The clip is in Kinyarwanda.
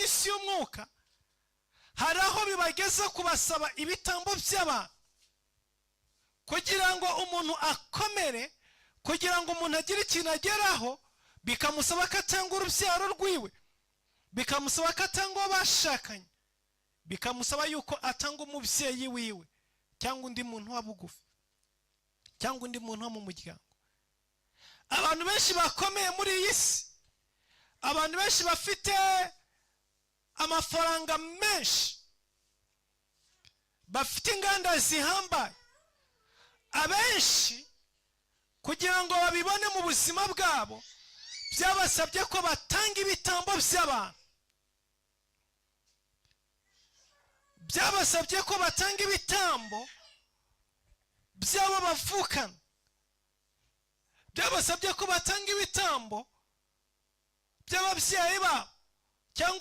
isi y'umwuka hari aho bibageza kubasaba ibitambo by'abantu kugira ngo umuntu akomere, kugira ngo umuntu agire ikintu ageraho, bikamusaba ko atanga urubyaro rwiwe, bikamusaba ko atanga uwo bashakanye, bikamusaba yuko atanga umubyeyi wiwe cyangwa undi muntu wa bugufi cyangwa undi muntu wo mu muryango. Abantu benshi bakomeye muri iyi si, abantu benshi bafite amafaranga menshi, bafite inganda zihambaye, abenshi kugira ngo babibone mu buzima bwabo byabasabye ko batanga ibitambo by'abantu, byabasabye ko batanga ibitambo by'abo bavukana, byabasabye ko batanga ibitambo by'ababyeyi babo cyangwa